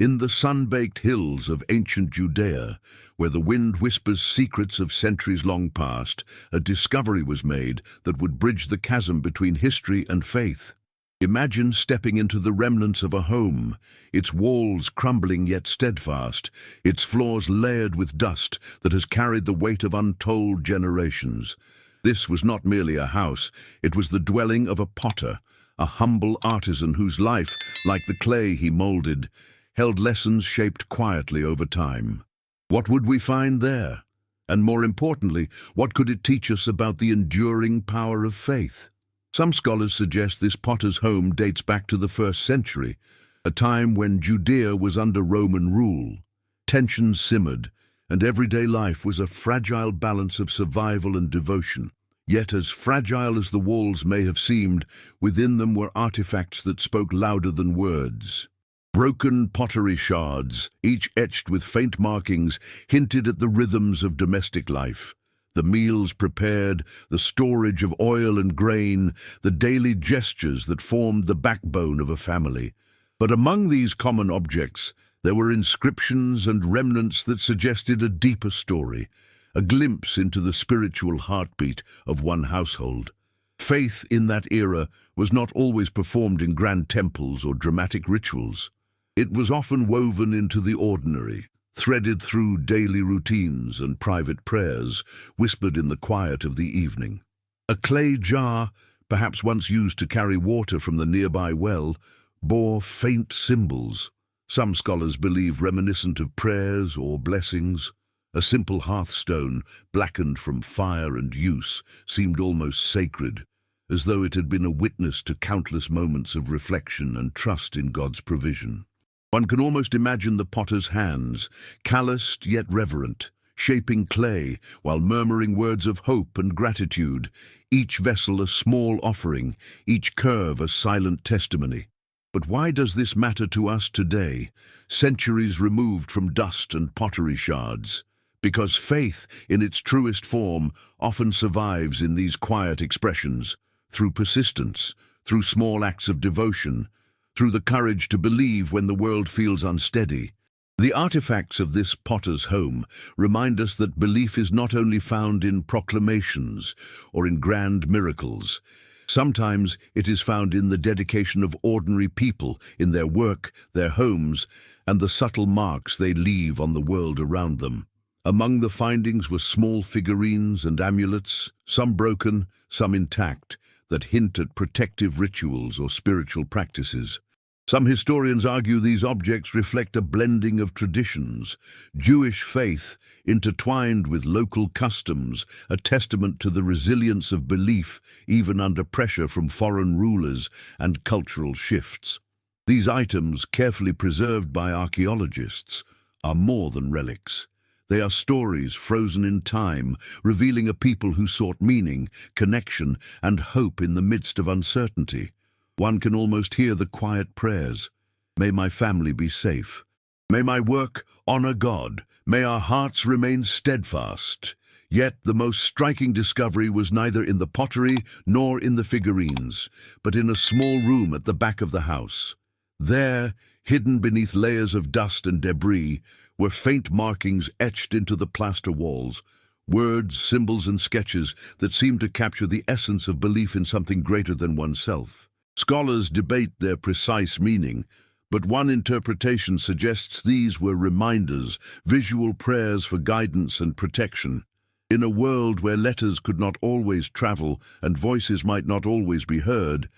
In the sun-baked hills of ancient Judea, where the wind whispers secrets of centuries long past, a discovery was made that would bridge the chasm between history and faith. Imagine stepping into the remnants of a home, its walls crumbling yet steadfast, its floors layered with dust that has carried the weight of untold generations. This was not merely a house, it was the dwelling of a potter, a humble artisan whose life, like the clay he molded, held lessons shaped quietly over time. What would we find there? And more importantly, what could it teach us about the enduring power of faith? Some scholars suggest this potter's home dates back to the 1st century, a time when Judea was under Roman rule. Tensions simmered, and everyday life was a fragile balance of survival and devotion. Yet as fragile as the walls may have seemed, within them were artifacts that spoke louder than words. Broken pottery shards, each etched with faint markings, hinted at the rhythms of domestic life. The meals prepared, the storage of oil and grain, the daily gestures that formed the backbone of a family. But among these common objects, there were inscriptions and remnants that suggested a deeper story, a glimpse into the spiritual heartbeat of one household. Faith in that era was not always performed in grand temples or dramatic rituals. It was often woven into the ordinary, threaded through daily routines and private prayers, whispered in the quiet of the evening. A clay jar, perhaps once used to carry water from the nearby well, bore faint symbols. Some scholars believe reminiscent of prayers or blessings. A simple hearthstone, blackened from fire and use, seemed almost sacred, as though it had been a witness to countless moments of reflection and trust in God's provision. One can almost imagine the potter's hands, calloused yet reverent, shaping clay while murmuring words of hope and gratitude, each vessel a small offering, each curve a silent testimony. But why does this matter to us today, centuries removed from dust and pottery shards? Because faith, in its truest form, often survives in these quiet expressions, through persistence, through small acts of devotion, through the courage to believe when the world feels unsteady. The artifacts of this potter's home remind us that belief is not only found in proclamations or in grand miracles. Sometimes it is found in the dedication of ordinary people, in their work, their homes, and the subtle marks they leave on the world around them. Among the findings were small figurines and amulets, some broken, some intact, that hint at protective rituals or spiritual practices. Some historians argue these objects reflect a blending of traditions, Jewish faith intertwined with local customs, a testament to the resilience of belief even under pressure from foreign rulers and cultural shifts. These items, carefully preserved by archaeologists, are more than relics. They are stories frozen in time, revealing a people who sought meaning, connection, and hope in the midst of uncertainty. One can almost hear the quiet prayers. May my family be safe. May my work honor God. May our hearts remain steadfast. Yet the most striking discovery was neither in the pottery nor in the figurines, but in a small room at the back of the house. There, hidden beneath layers of dust and debris, were faint markings etched into the plaster walls, words, symbols, and sketches that seemed to capture the essence of belief in something greater than oneself. Scholars debate their precise meaning, but one interpretation suggests these were reminders, visual prayers for guidance and protection. In a world where letters could not always travel and voices might not always be heard,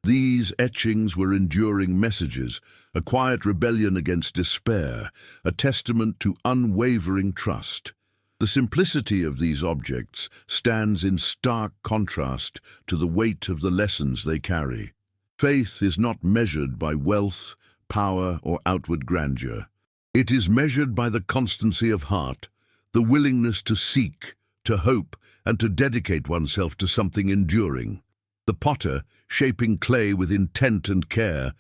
these etchings were enduring messages, a quiet rebellion against despair, a testament to unwavering trust. The simplicity of these objects stands in stark contrast to the weight of the lessons they carry. Faith is not measured by wealth, power, or outward grandeur. It is measured by the constancy of heart, the willingness to seek, to hope, and to dedicate oneself to something enduring. The potter, shaping clay with intent and care,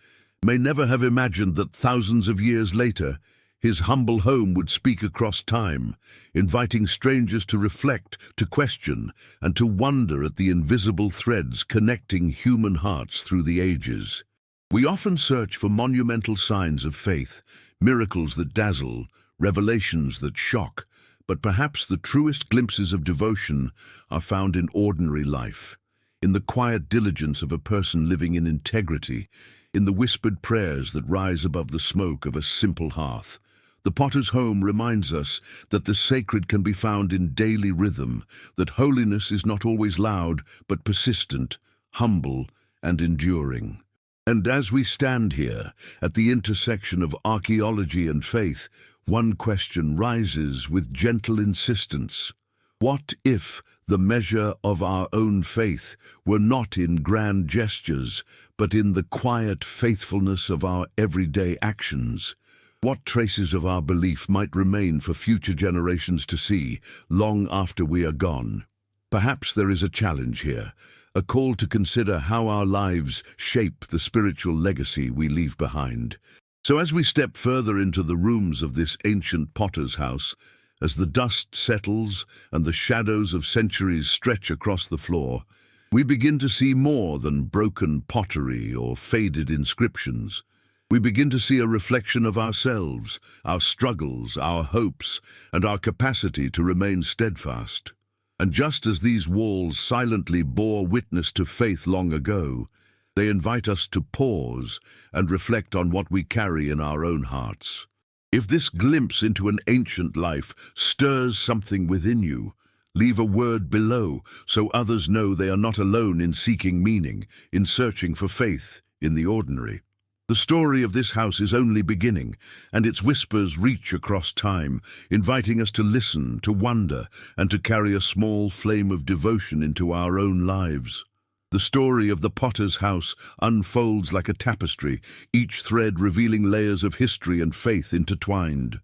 may never have imagined that thousands of years later, his humble home would speak across time, inviting strangers to reflect, to question, and to wonder at the invisible threads connecting human hearts through the ages. We often search for monumental signs of faith, miracles that dazzle, revelations that shock, but perhaps the truest glimpses of devotion are found in ordinary life, in the quiet diligence of a person living in integrity, in the whispered prayers that rise above the smoke of a simple hearth. The potter's home reminds us that the sacred can be found in daily rhythm, that holiness is not always loud, but persistent, humble, and enduring. And as we stand here, at the intersection of archaeology and faith, one question rises with gentle insistence. What if the measure of our own faith were not in grand gestures, but in the quiet faithfulness of our everyday actions? What traces of our belief might remain for future generations to see, long after we are gone? Perhaps there is a challenge here, a call to consider how our lives shape the spiritual legacy we leave behind. So as we step further into the rooms of this ancient potter's house, as the dust settles and the shadows of centuries stretch across the floor, we begin to see more than broken pottery or faded inscriptions. We begin to see a reflection of ourselves, our struggles, our hopes, and our capacity to remain steadfast. And just as these walls silently bore witness to faith long ago, they invite us to pause and reflect on what we carry in our own hearts. If this glimpse into an ancient life stirs something within you, leave a word below so others know they are not alone in seeking meaning, in searching for faith in the ordinary. The story of this house is only beginning, and its whispers reach across time, inviting us to listen, to wonder, and to carry a small flame of devotion into our own lives. The story of the potter's house unfolds like a tapestry, each thread revealing layers of history and faith intertwined.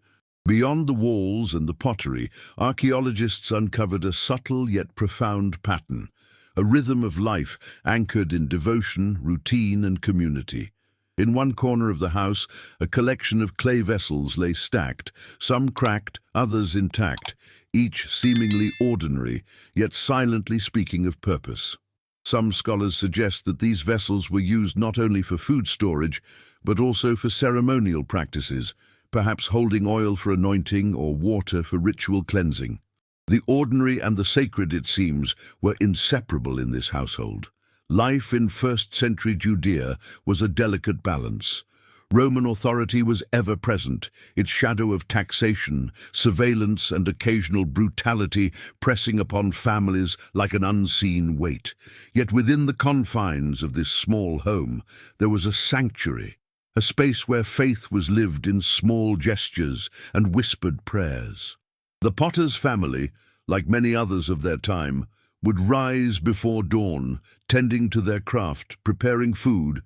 Beyond the walls and the pottery, archaeologists uncovered a subtle yet profound pattern, a rhythm of life anchored in devotion, routine, and community. In one corner of the house, a collection of clay vessels lay stacked, some cracked, others intact, each seemingly ordinary, yet silently speaking of purpose. Some scholars suggest that these vessels were used not only for food storage, but also for ceremonial practices, perhaps holding oil for anointing or water for ritual cleansing. The ordinary and the sacred, it seems, were inseparable in this household. Life in first-century Judea was a delicate balance. Roman authority was ever present, its shadow of taxation, surveillance, and occasional brutality pressing upon families like an unseen weight. Yet within the confines of this small home, there was a sanctuary, a space where faith was lived in small gestures and whispered prayers. The potter's family, like many others of their time, would rise before dawn, tending to their craft, preparing food,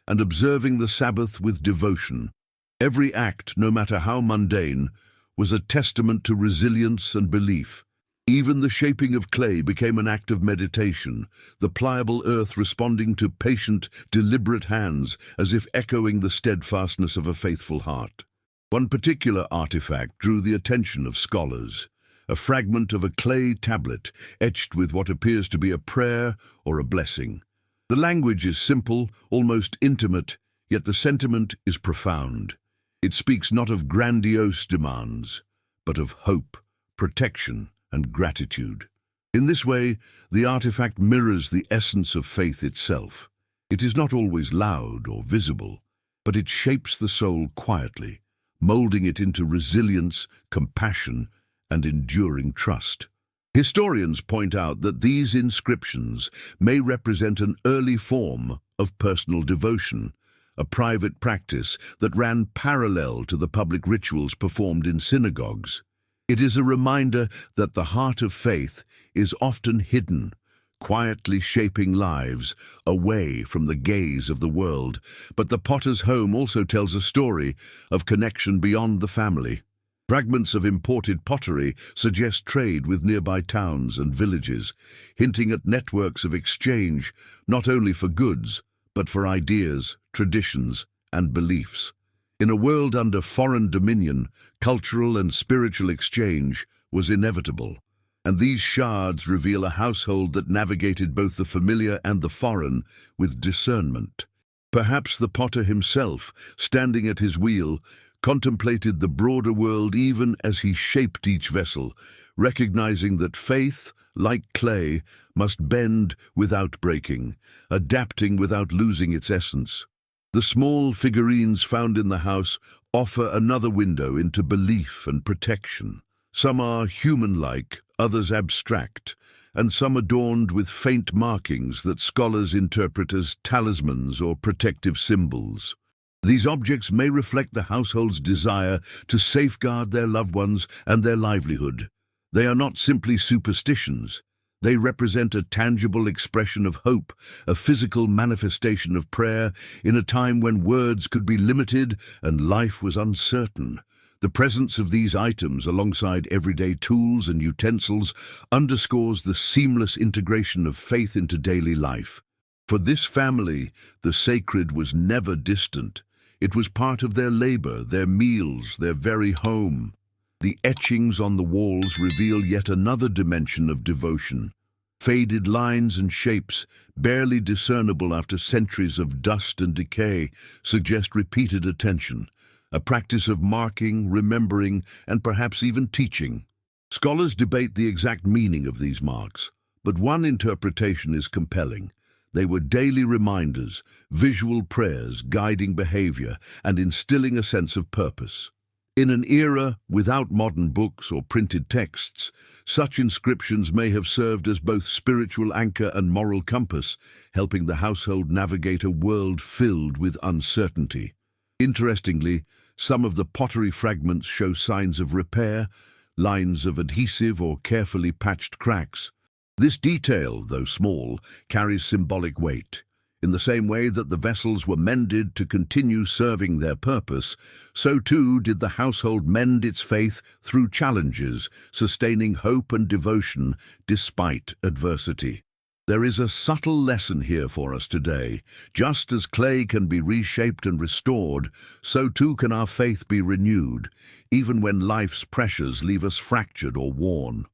and observing the Sabbath with devotion. Every act, no matter how mundane, was a testament to resilience and belief. Even the shaping of clay became an act of meditation, the pliable earth responding to patient, deliberate hands, as if echoing the steadfastness of a faithful heart. One particular artifact drew the attention of scholars. A fragment of a clay tablet, etched with what appears to be a prayer or a blessing. The language is simple, almost intimate, yet the sentiment is profound. It speaks not of grandiose demands, but of hope, protection, and gratitude. In this way, the artifact mirrors the essence of faith itself. It is not always loud or visible, but it shapes the soul quietly, molding it into resilience, compassion, and enduring trust. Historians point out that these inscriptions may represent an early form of personal devotion, a private practice that ran parallel to the public rituals performed in synagogues. It is a reminder that the heart of faith is often hidden, quietly shaping lives away from the gaze of the world. But the potter's home also tells a story of connection beyond the family. Fragments of imported pottery suggest trade with nearby towns and villages, hinting at networks of exchange not only for goods, but for ideas, traditions, and beliefs. In a world under foreign dominion, cultural and spiritual exchange was inevitable, and these shards reveal a household that navigated both the familiar and the foreign with discernment. Perhaps the potter himself, standing at his wheel, contemplated the broader world even as he shaped each vessel, recognizing that faith, like clay, must bend without breaking, adapting without losing its essence. The small figurines found in the house offer another window into belief and protection. Some are human-like, others abstract, and some adorned with faint markings that scholars interpret as talismans or protective symbols. These objects may reflect the household's desire to safeguard their loved ones and their livelihood. They are not simply superstitions. They represent a tangible expression of hope, a physical manifestation of prayer in a time when words could be limited and life was uncertain. The presence of these items alongside everyday tools and utensils underscores the seamless integration of faith into daily life. For this family, the sacred was never distant. It was part of their labor, their meals, their very home. The etchings on the walls reveal yet another dimension of devotion. Faded lines and shapes, barely discernible after centuries of dust and decay, suggest repeated attention, a practice of marking, remembering, and perhaps even teaching. Scholars debate the exact meaning of these marks, but one interpretation is compelling. They were daily reminders, visual prayers guiding behavior and instilling a sense of purpose. In an era without modern books or printed texts, such inscriptions may have served as both spiritual anchor and moral compass, helping the household navigate a world filled with uncertainty. Interestingly, some of the pottery fragments show signs of repair, lines of adhesive or carefully patched cracks. This detail, though small, carries symbolic weight. In the same way that the vessels were mended to continue serving their purpose, so too did the household mend its faith through challenges, sustaining hope and devotion despite adversity. There is a subtle lesson here for us today. Just as clay can be reshaped and restored, so too can our faith be renewed, even when life's pressures leave us fractured or worn.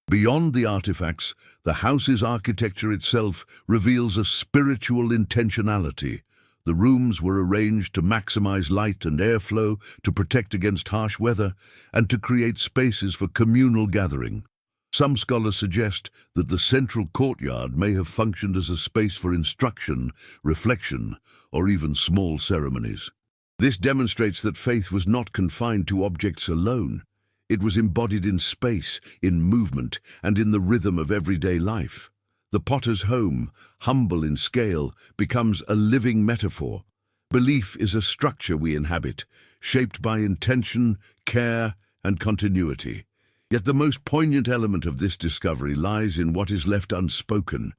Beyond the artifacts, the house's architecture itself reveals a spiritual intentionality. The rooms were arranged to maximize light and airflow, to protect against harsh weather, and to create spaces for communal gathering. Some scholars suggest that the central courtyard may have functioned as a space for instruction, reflection, or even small ceremonies. This demonstrates that faith was not confined to objects alone. It was embodied in space, in movement, and in the rhythm of everyday life. The potter's home, humble in scale, becomes a living metaphor. Belief is a structure we inhabit, shaped by intention, care, and continuity. Yet the most poignant element of this discovery lies in what is left unspoken.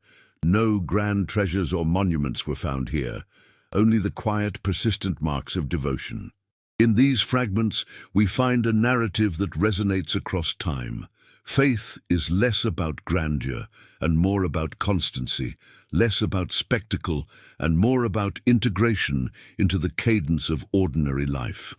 No grand treasures or monuments were found here, only the quiet, persistent marks of devotion. In these fragments, we find a narrative that resonates across time. Faith is less about grandeur and more about constancy, less about spectacle and more about integration into the cadence of ordinary life.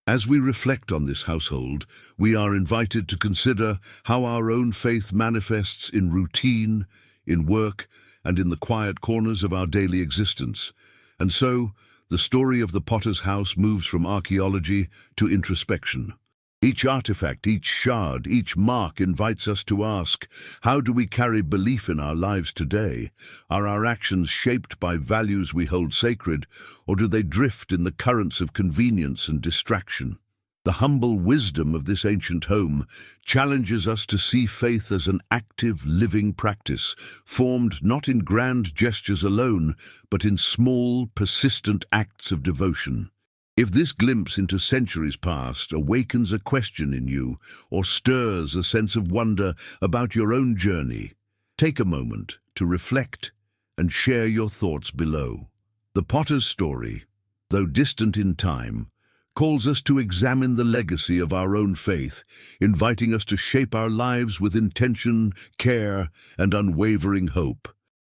As we reflect on this household, we are invited to consider how our own faith manifests in routine, in work, and in the quiet corners of our daily existence. And so, the story of the potter's house moves from archaeology to introspection. Each artifact, each shard, each mark invites us to ask, how do we carry belief in our lives today? Are our actions shaped by values we hold sacred, or do they drift in the currents of convenience and distraction? The humble wisdom of this ancient home challenges us to see faith as an active, living practice, formed not in grand gestures alone, but in small, persistent acts of devotion. If this glimpse into centuries past awakens a question in you or stirs a sense of wonder about your own journey, take a moment to reflect and share your thoughts below. The potter's story, though distant in time, calls us to examine the legacy of our own faith, inviting us to shape our lives with intention, care, and unwavering hope.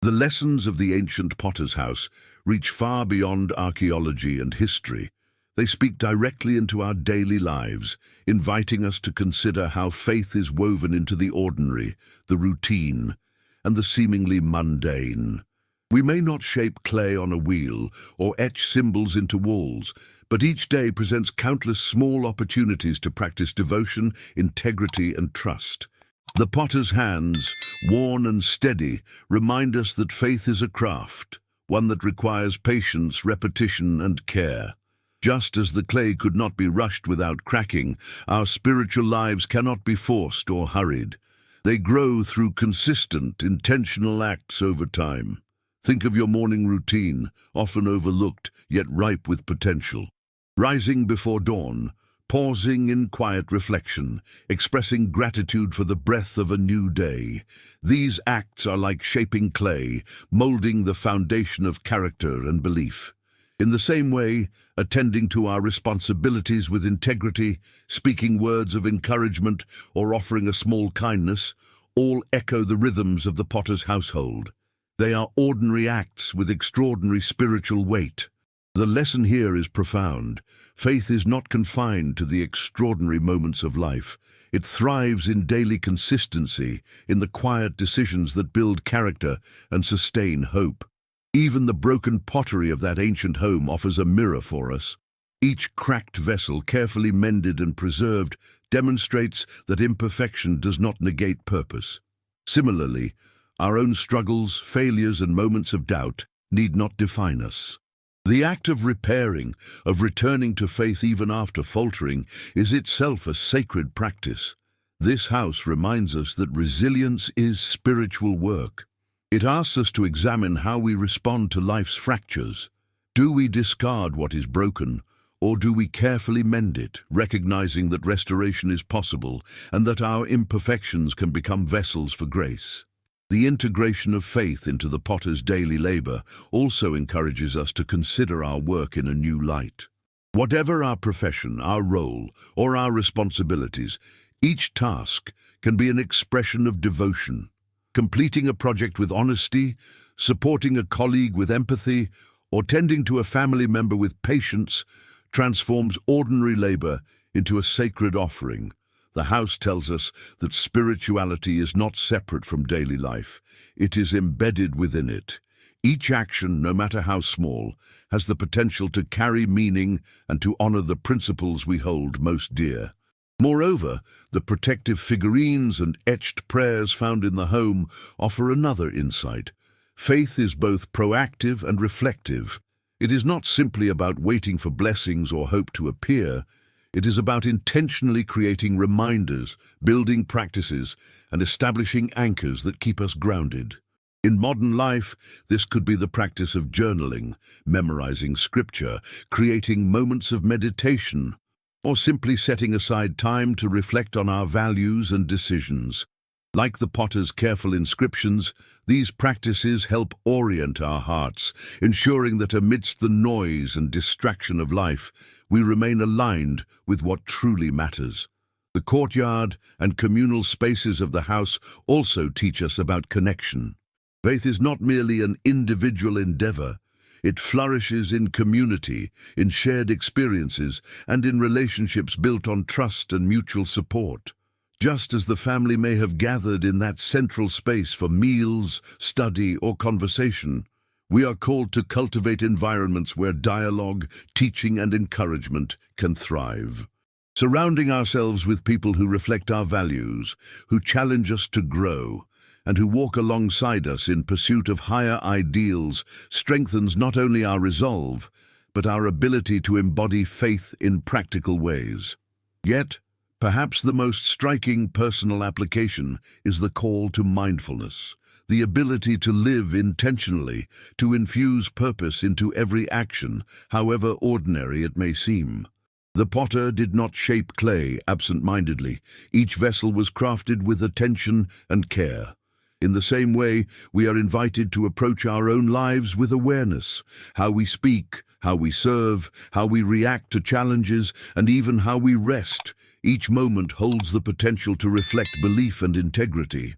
The lessons of the ancient potter's house reach far beyond archaeology and history. They speak directly into our daily lives, inviting us to consider how faith is woven into the ordinary, the routine, and the seemingly mundane. We may not shape clay on a wheel or etch symbols into walls, but each day presents countless small opportunities to practice devotion, integrity, and trust. The potter's hands, worn and steady, remind us that faith is a craft, one that requires patience, repetition, and care. Just as the clay could not be rushed without cracking, our spiritual lives cannot be forced or hurried. They grow through consistent, intentional acts over time. Think of your morning routine, often overlooked, yet ripe with potential. Rising before dawn, pausing in quiet reflection, expressing gratitude for the breath of a new day. These acts are like shaping clay, molding the foundation of character and belief. In the same way, attending to our responsibilities with integrity, speaking words of encouragement, or offering a small kindness, all echo the rhythms of the potter's household. They are ordinary acts with extraordinary spiritual weight. The lesson here is profound. Faith is not confined to the extraordinary moments of life. It thrives in daily consistency, in the quiet decisions that build character and sustain hope. Even the broken pottery of that ancient home offers a mirror for us. Each cracked vessel, carefully mended and preserved, demonstrates that imperfection does not negate purpose. Similarly, our own struggles, failures, and moments of doubt need not define us. The act of repairing, of returning to faith even after faltering, is itself a sacred practice. This house reminds us that resilience is spiritual work. It asks us to examine how we respond to life's fractures. Do we discard what is broken, or do we carefully mend it, recognizing that restoration is possible and that our imperfections can become vessels for grace? The integration of faith into the potter's daily labor also encourages us to consider our work in a new light. Whatever our profession, our role, or our responsibilities, each task can be an expression of devotion. Completing a project with honesty, supporting a colleague with empathy, or tending to a family member with patience transforms ordinary labor into a sacred offering. The house tells us that spirituality is not separate from daily life. It is embedded within it. Each action, no matter how small, has the potential to carry meaning and to honor the principles we hold most dear. Moreover, the protective figurines and etched prayers found in the home offer another insight. Faith is both proactive and reflective. It is not simply about waiting for blessings or hope to appear. It is about intentionally creating reminders, building practices, and establishing anchors that keep us grounded. In modern life, this could be the practice of journaling, memorizing scripture, creating moments of meditation, or simply setting aside time to reflect on our values and decisions. Like the potter's careful inscriptions, these practices help orient our hearts, ensuring that amidst the noise and distraction of life, we remain aligned with what truly matters. The courtyard and communal spaces of the house also teach us about connection. Faith is not merely an individual endeavor. It flourishes in community, in shared experiences, and in relationships built on trust and mutual support. Just as the family may have gathered in that central space for meals, study, or conversation, we are called to cultivate environments where dialogue, teaching, and encouragement can thrive. Surrounding ourselves with people who reflect our values, who challenge us to grow, and who walk alongside us in pursuit of higher ideals strengthens not only our resolve, but our ability to embody faith in practical ways. Yet, perhaps the most striking personal application is the call to mindfulness, the ability to live intentionally, to infuse purpose into every action, however ordinary it may seem. The potter did not shape clay absent-mindedly. Each vessel was crafted with attention and care. In the same way, we are invited to approach our own lives with awareness, how we speak, how we serve, how we react to challenges, and even how we rest. Each moment holds the potential to reflect belief and integrity.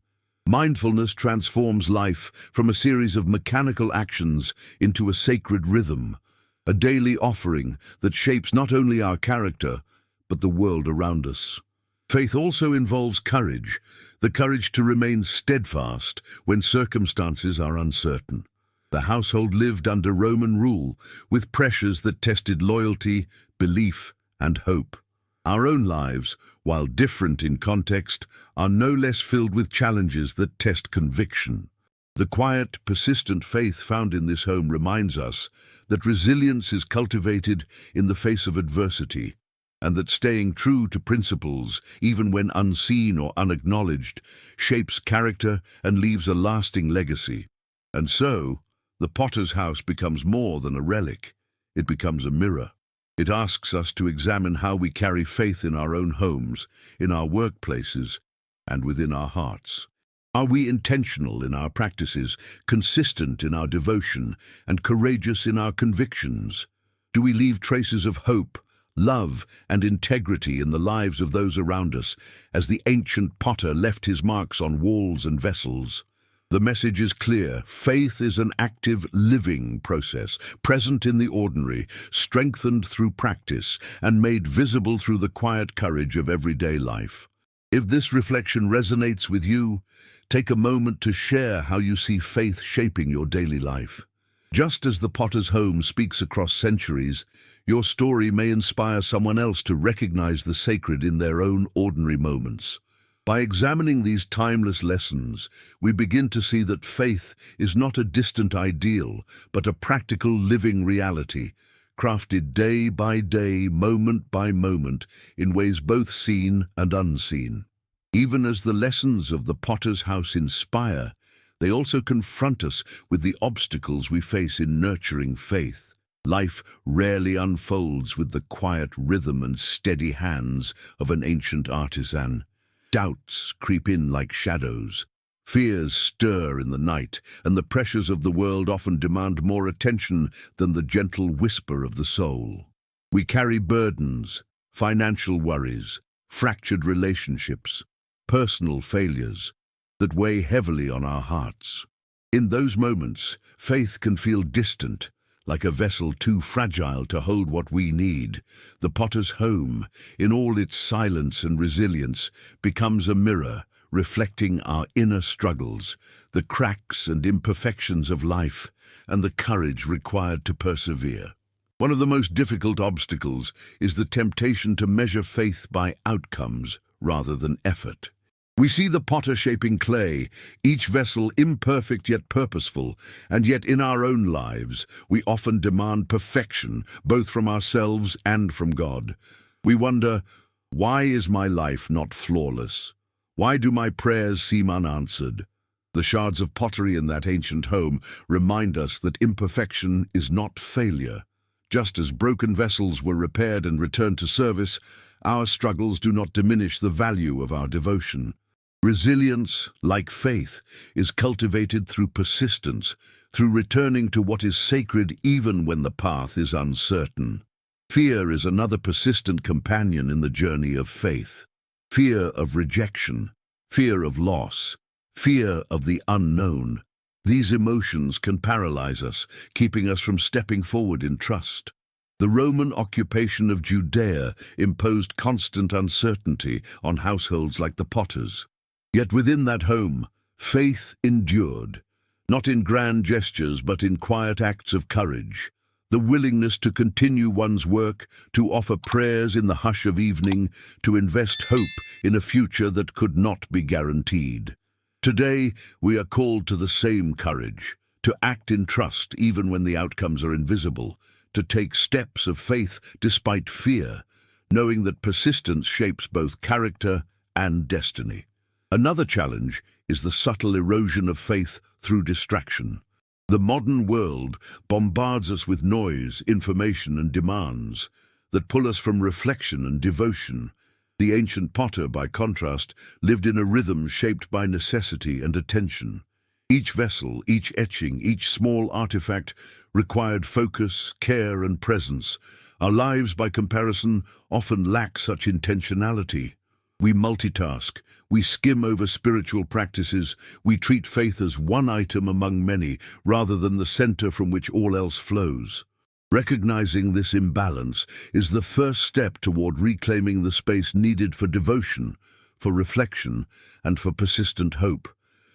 Mindfulness transforms life from a series of mechanical actions into a sacred rhythm, a daily offering that shapes not only our character, but the world around us. Faith also involves courage, the courage to remain steadfast when circumstances are uncertain. The household lived under Roman rule, with pressures that tested loyalty, belief, and hope. Our own lives, while different in context, are no less filled with challenges that test conviction. The quiet, persistent faith found in this home reminds us that resilience is cultivated in the face of adversity, and that staying true to principles, even when unseen or unacknowledged, shapes character and leaves a lasting legacy. And so, the Potter's house becomes more than a relic. It becomes a mirror. It asks us to examine how we carry faith in our own homes, in our workplaces, and within our hearts. Are we intentional in our practices, consistent in our devotion, and courageous in our convictions? Do we leave traces of hope, love, and integrity in the lives of those around us, as the ancient potter left his marks on walls and vessels? The message is clear. Faith is an active, living process, present in the ordinary, strengthened through practice, and made visible through the quiet courage of everyday life. If this reflection resonates with you, take a moment to share how you see faith shaping your daily life. Just as the Potter's home speaks across centuries, your story may inspire someone else to recognize the sacred in their own ordinary moments. By examining these timeless lessons, we begin to see that faith is not a distant ideal, but a practical living reality, crafted day by day, moment by moment, in ways both seen and unseen. Even as the lessons of the Potter's house inspire, they also confront us with the obstacles we face in nurturing faith. Life rarely unfolds with the quiet rhythm and steady hands of an ancient artisan. Doubts creep in like shadows. Fears stir in the night, and the pressures of the world often demand more attention than the gentle whisper of the soul. We carry burdens, financial worries, fractured relationships, personal failures that weigh heavily on our hearts. In those moments, faith can feel distant, like a vessel too fragile to hold what we need. The Potter's home, in all its silence and resilience, becomes a mirror, reflecting our inner struggles, the cracks and imperfections of life, and the courage required to persevere. One of the most difficult obstacles is the temptation to measure faith by outcomes rather than effort. We see the potter shaping clay, each vessel imperfect yet purposeful, and yet in our own lives we often demand perfection, both from ourselves and from God. We wonder, why is my life not flawless? Why do my prayers seem unanswered? The shards of pottery in that ancient home remind us that imperfection is not failure. Just as broken vessels were repaired and returned to service, our struggles do not diminish the value of our devotion. Resilience, like faith, is cultivated through persistence, through returning to what is sacred even when the path is uncertain. Fear is another persistent companion in the journey of faith. Fear of rejection, fear of loss, fear of the unknown. These emotions can paralyze us, keeping us from stepping forward in trust. The Roman occupation of Judea imposed constant uncertainty on households like the Potter's. Yet within that home, faith endured, not in grand gestures but in quiet acts of courage. The willingness to continue one's work, to offer prayers in the hush of evening, to invest hope in a future that could not be guaranteed. Today, we are called to the same courage, to act in trust even when the outcomes are invisible, to take steps of faith despite fear, knowing that persistence shapes both character and destiny. Another challenge is the subtle erosion of faith through distraction. The modern world bombards us with noise, information, and demands that pull us from reflection and devotion. The ancient potter, by contrast, lived in a rhythm shaped by necessity and attention. Each vessel, each etching, each small artifact required focus, care, and presence. Our lives, by comparison, often lack such intentionality. We multitask, we skim over spiritual practices, we treat faith as one item among many, rather than the center from which all else flows. Recognizing this imbalance is the first step toward reclaiming the space needed for devotion, for reflection, and for persistent hope.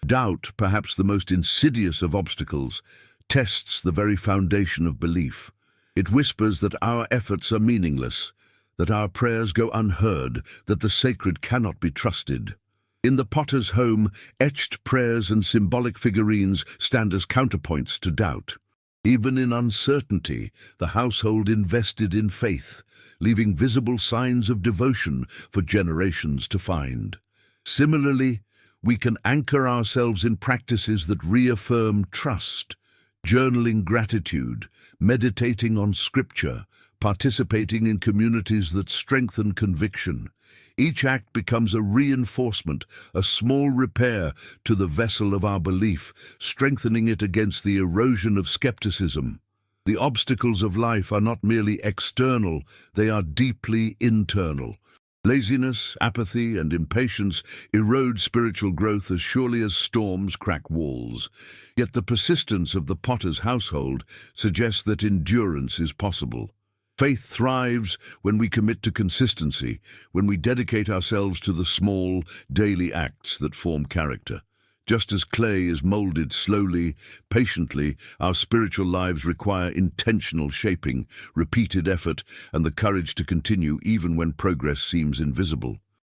Doubt, perhaps the most insidious of obstacles, tests the very foundation of belief. It whispers that our efforts are meaningless, that our prayers go unheard, that the sacred cannot be trusted. In the potter's home, etched prayers and symbolic figurines stand as counterpoints to doubt. Even in uncertainty, the household invested in faith, leaving visible signs of devotion for generations to find. Similarly, we can anchor ourselves in practices that reaffirm trust, journaling gratitude, meditating on scripture, participating in communities that strengthen conviction. Each act becomes a reinforcement, a small repair to the vessel of our belief, strengthening it against the erosion of skepticism. The obstacles of life are not merely external, they are deeply internal. Laziness, apathy, and impatience erode spiritual growth as surely as storms crack walls. Yet the persistence of the potter's household suggests that endurance is possible. Faith thrives when we commit to consistency, when we dedicate ourselves to the small, daily acts that form character. Just as clay is molded slowly, patiently, our spiritual lives require intentional shaping, repeated effort, and the courage to continue even when progress seems invisible.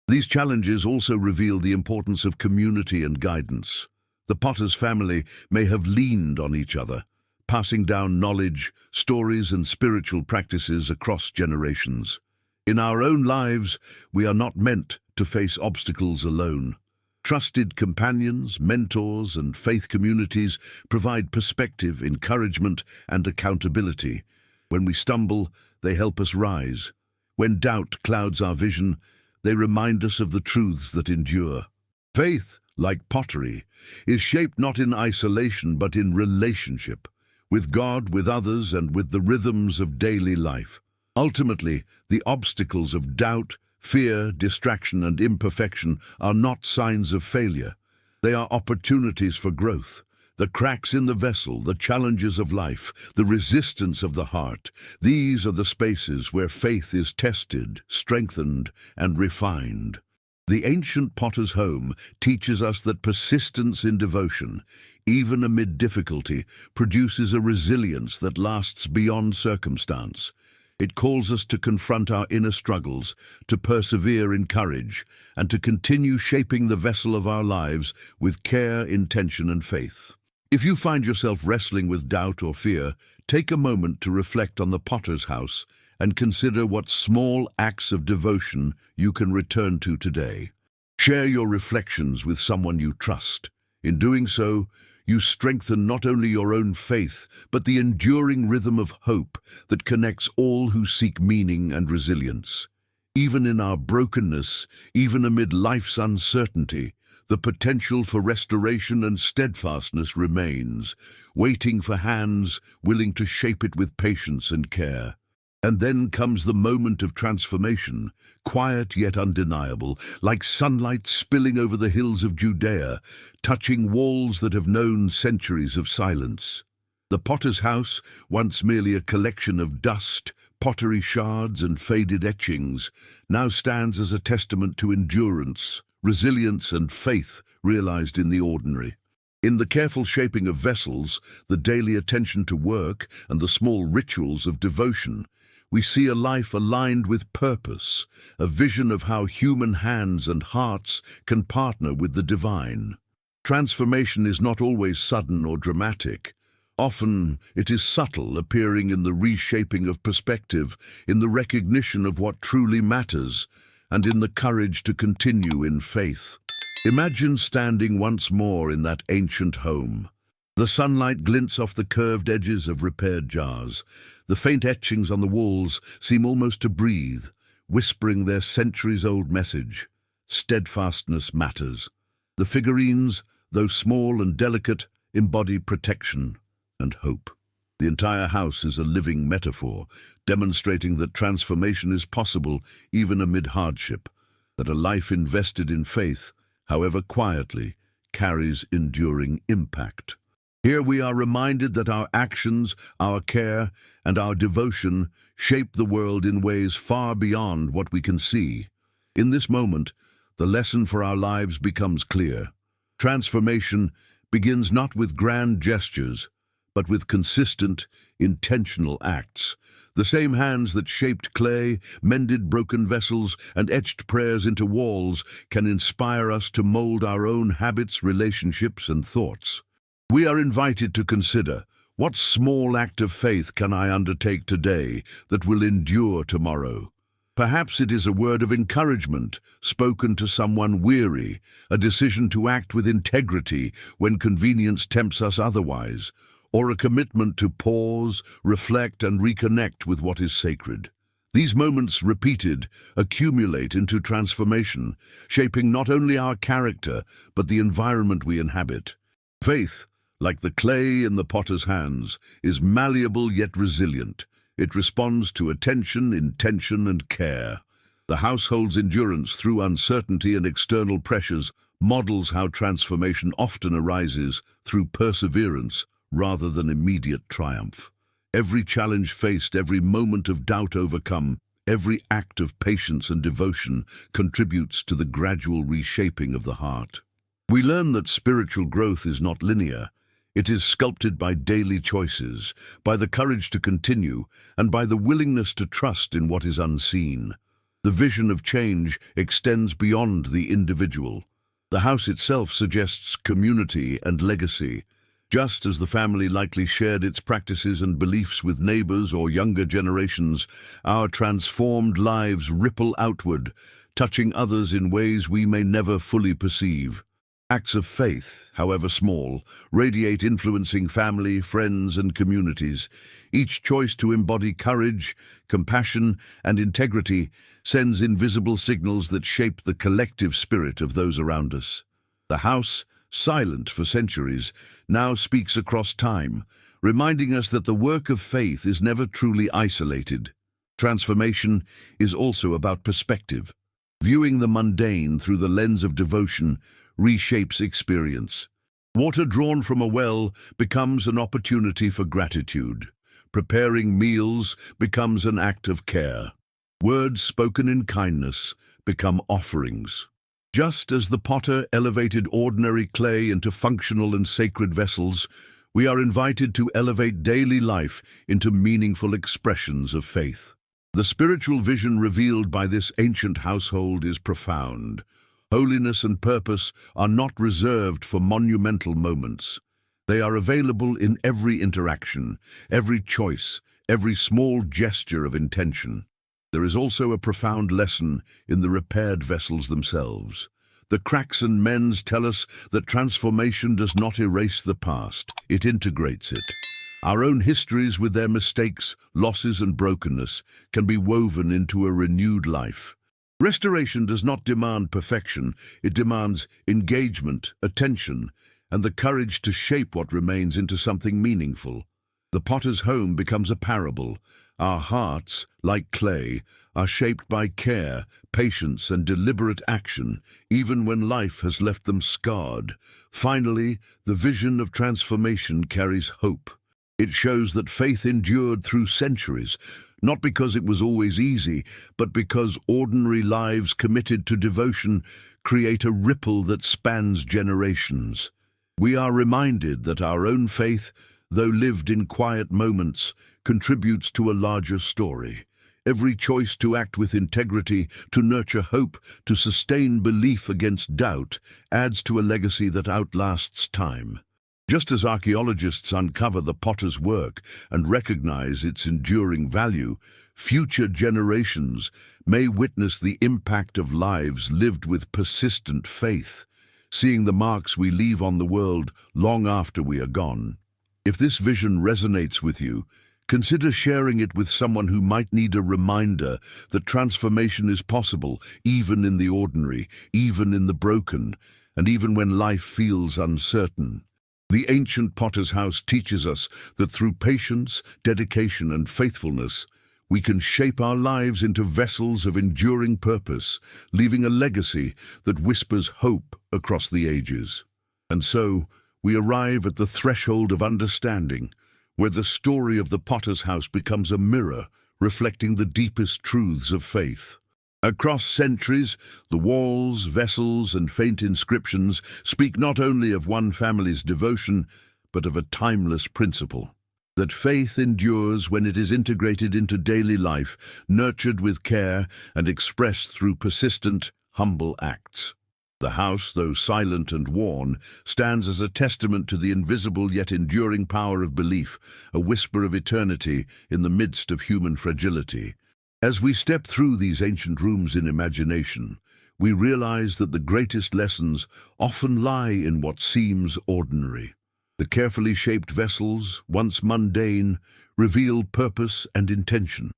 These challenges also reveal the importance of community and guidance. The potter's family may have leaned on each other, passing down knowledge, stories, and spiritual practices across generations. In our own lives, we are not meant to face obstacles alone. Trusted companions, mentors, and faith communities provide perspective, encouragement, and accountability. When we stumble, they help us rise. When doubt clouds our vision, they remind us of the truths that endure. Faith, like pottery, is shaped not in isolation but in relationship, with God, with others, and with the rhythms of daily life. Ultimately, the obstacles of doubt, fear, distraction, and imperfection are not signs of failure. They are opportunities for growth. The cracks in the vessel, the challenges of life, the resistance of the heart, these are the spaces where faith is tested, strengthened, and refined. The ancient potter's home teaches us that persistence in devotion, even amid difficulty, produces a resilience that lasts beyond circumstance. It calls us to confront our inner struggles, to persevere in courage, and to continue shaping the vessel of our lives with care, intention, and faith. If you find yourself wrestling with doubt or fear, take a moment to reflect on the potter's house and consider what small acts of devotion you can return to today. Share your reflections with someone you trust. In doing so, you strengthen not only your own faith, but the enduring rhythm of hope that connects all who seek meaning and resilience. Even in our brokenness, even amid life's uncertainty, the potential for restoration and steadfastness remains, waiting for hands willing to shape it with patience and care. And then comes the moment of transformation, quiet yet undeniable, like sunlight spilling over the hills of Judea, touching walls that have known centuries of silence. The potter's house, once merely a collection of dust, pottery shards, and faded etchings, now stands as a testament to endurance, resilience, and faith realized in the ordinary. In the careful shaping of vessels, the daily attention to work, and the small rituals of devotion, we see a life aligned with purpose, a vision of how human hands and hearts can partner with the divine. Transformation is not always sudden or dramatic. Often it is subtle, appearing in the reshaping of perspective, in the recognition of what truly matters, and in the courage to continue in faith. Imagine standing once more in that ancient home. The sunlight glints off the curved edges of repaired jars. The faint etchings on the walls seem almost to breathe, whispering their centuries-old message. Steadfastness matters. The figurines, though small and delicate, embody protection and hope. The entire house is a living metaphor, demonstrating that transformation is possible even amid hardship, that a life invested in faith, however quietly, carries enduring impact. Here we are reminded that our actions, our care, and our devotion shape the world in ways far beyond what we can see. In this moment, the lesson for our lives becomes clear. Transformation begins not with grand gestures, but with consistent, intentional acts. The same hands that shaped clay, mended broken vessels, and etched prayers into walls can inspire us to mold our own habits, relationships, and thoughts. We are invited to consider, what small act of faith can I undertake today that will endure tomorrow? Perhaps it is a word of encouragement spoken to someone weary, a decision to act with integrity when convenience tempts us otherwise, or a commitment to pause, reflect, and reconnect with what is sacred. These moments, repeated, accumulate into transformation, shaping not only our character, but the environment we inhabit. Faith, like the clay in the potter's hands, is malleable yet resilient. It responds to attention, intention, and care. The household's endurance through uncertainty and external pressures models how transformation often arises through perseverance rather than immediate triumph. Every challenge faced, every moment of doubt overcome, every act of patience and devotion contributes to the gradual reshaping of the heart. We learn that spiritual growth is not linear. It is sculpted by daily choices, by the courage to continue, and by the willingness to trust in what is unseen. The vision of change extends beyond the individual. The house itself suggests community and legacy. Just as the family likely shared its practices and beliefs with neighbors or younger generations, our transformed lives ripple outward, touching others in ways we may never fully perceive. Acts of faith, however small, radiate, influencing family, friends, and communities. Each choice to embody courage, compassion, and integrity sends invisible signals that shape the collective spirit of those around us. The house, silent for centuries, now speaks across time, reminding us that the work of faith is never truly isolated. Transformation is also about perspective. Viewing the mundane through the lens of devotion reshapes experience. Water drawn from a well becomes an opportunity for gratitude. Preparing meals becomes an act of care. Words spoken in kindness become offerings. Just as the potter elevated ordinary clay into functional and sacred vessels, we are invited to elevate daily life into meaningful expressions of faith. The spiritual vision revealed by this ancient household is profound. Holiness and purpose are not reserved for monumental moments. They are available in every interaction, every choice, every small gesture of intention. There is also a profound lesson in the repaired vessels themselves. The cracks and mends tell us that transformation does not erase the past, it integrates it. Our own histories, with their mistakes, losses, and brokenness, can be woven into a renewed life. Restoration does not demand perfection, it demands engagement, attention, and the courage to shape what remains into something meaningful. The potter's home becomes a parable. Our hearts, like clay, are shaped by care, patience, and deliberate action, even when life has left them scarred. Finally, the vision of transformation carries hope. It shows that faith endured through centuries, not because it was always easy, but because ordinary lives committed to devotion create a ripple that spans generations. We are reminded that our own faith, though lived in quiet moments, contributes to a larger story. Every choice to act with integrity, to nurture hope, to sustain belief against doubt, adds to a legacy that outlasts time. Just as archaeologists uncover the potter's work and recognize its enduring value, future generations may witness the impact of lives lived with persistent faith, seeing the marks we leave on the world long after we are gone. If this vision resonates with you, consider sharing it with someone who might need a reminder that transformation is possible, even in the ordinary, even in the broken, and even when life feels uncertain. The ancient potter's house teaches us that through patience, dedication, and faithfulness, we can shape our lives into vessels of enduring purpose, leaving a legacy that whispers hope across the ages. And so, we arrive at the threshold of understanding, where the story of the potter's house becomes a mirror reflecting the deepest truths of faith. Across centuries, the walls, vessels, and faint inscriptions speak not only of one family's devotion, but of a timeless principle. That faith endures when it is integrated into daily life, nurtured with care and expressed through persistent, humble acts. The house, though silent and worn, stands as a testament to the invisible yet enduring power of belief, a whisper of eternity in the midst of human fragility. As we step through these ancient rooms in imagination, we realize that the greatest lessons often lie in what seems ordinary. The carefully shaped vessels, once mundane, reveal purpose and intention.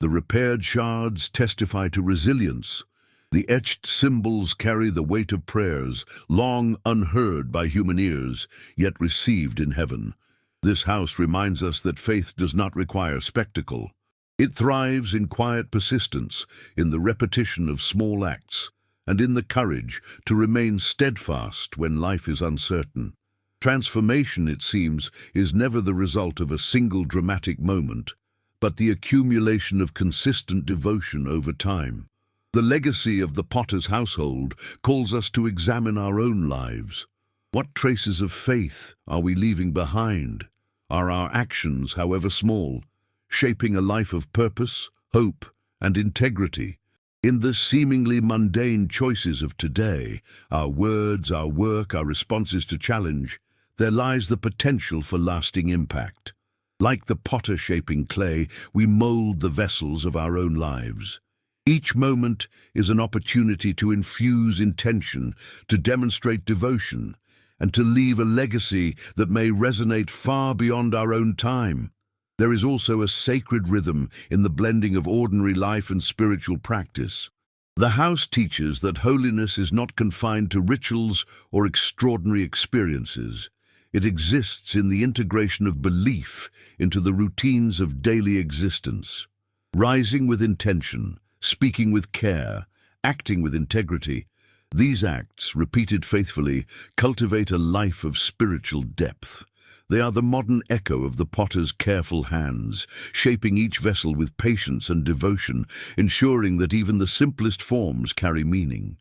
The repaired shards testify to resilience. The etched symbols carry the weight of prayers, long unheard by human ears, yet received in heaven. This house reminds us that faith does not require spectacle. It thrives in quiet persistence, in the repetition of small acts, and in the courage to remain steadfast when life is uncertain. Transformation, it seems, is never the result of a single dramatic moment, but the accumulation of consistent devotion over time. The legacy of the Potter's household calls us to examine our own lives. What traces of faith are we leaving behind? Are our actions, however small, shaping a life of purpose, hope, and integrity? In the seemingly mundane choices of today, our words, our work, our responses to challenge, there lies the potential for lasting impact. Like the potter shaping clay, we mold the vessels of our own lives. Each moment is an opportunity to infuse intention, to demonstrate devotion, and to leave a legacy that may resonate far beyond our own time. There is also a sacred rhythm in the blending of ordinary life and spiritual practice. The house teaches that holiness is not confined to rituals or extraordinary experiences. It exists in the integration of belief into the routines of daily existence. Rising with intention, speaking with care, acting with integrity, these acts, repeated faithfully, cultivate a life of spiritual depth. They are the modern echo of the potter's careful hands, shaping each vessel with patience and devotion, ensuring that even the simplest forms carry meaning.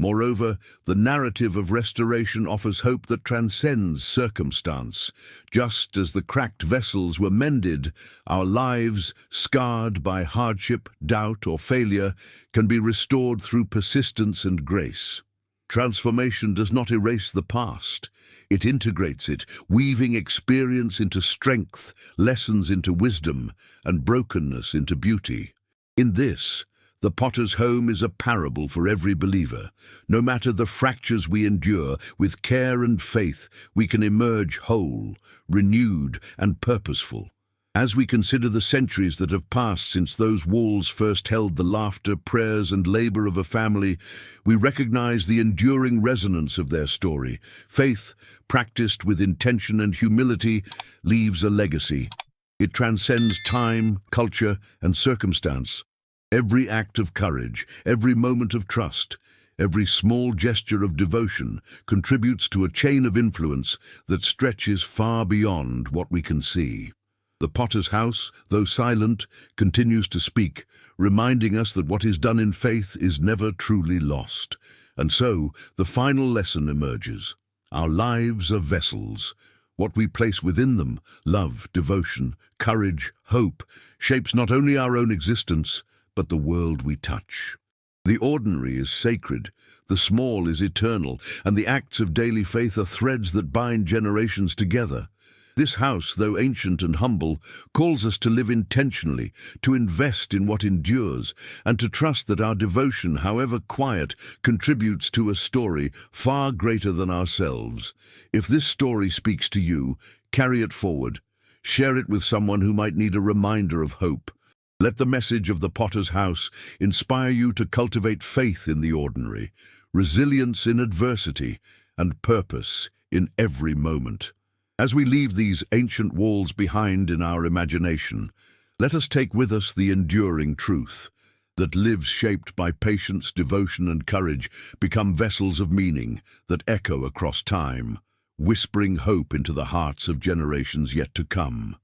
Moreover, the narrative of restoration offers hope that transcends circumstance. Just as the cracked vessels were mended, our lives, scarred by hardship, doubt, or failure, can be restored through persistence and grace. Transformation does not erase the past. It integrates it, weaving experience into strength, lessons into wisdom, and brokenness into beauty. In this, the potter's home is a parable for every believer. No matter the fractures we endure, with care and faith, we can emerge whole, renewed, and purposeful. As we consider the centuries that have passed since those walls first held the laughter, prayers, and labor of a family, we recognize the enduring resonance of their story. Faith, practiced with intention and humility, leaves a legacy. It transcends time, culture, and circumstance. Every act of courage, every moment of trust, every small gesture of devotion contributes to a chain of influence that stretches far beyond what we can see. The potter's house, though silent, continues to speak, reminding us that what is done in faith is never truly lost. And so, the final lesson emerges. Our lives are vessels. What we place within them, love, devotion, courage, hope, shapes not only our own existence, but the world we touch. The ordinary is sacred, the small is eternal, and the acts of daily faith are threads that bind generations together. This house, though ancient and humble, calls us to live intentionally, to invest in what endures, and to trust that our devotion, however quiet, contributes to a story far greater than ourselves. If this story speaks to you, carry it forward. Share it with someone who might need a reminder of hope. Let the message of the potter's house inspire you to cultivate faith in the ordinary, resilience in adversity, and purpose in every moment. As we leave these ancient walls behind in our imagination, let us take with us the enduring truth that lives shaped by patience, devotion, and courage become vessels of meaning that echo across time, whispering hope into the hearts of generations yet to come.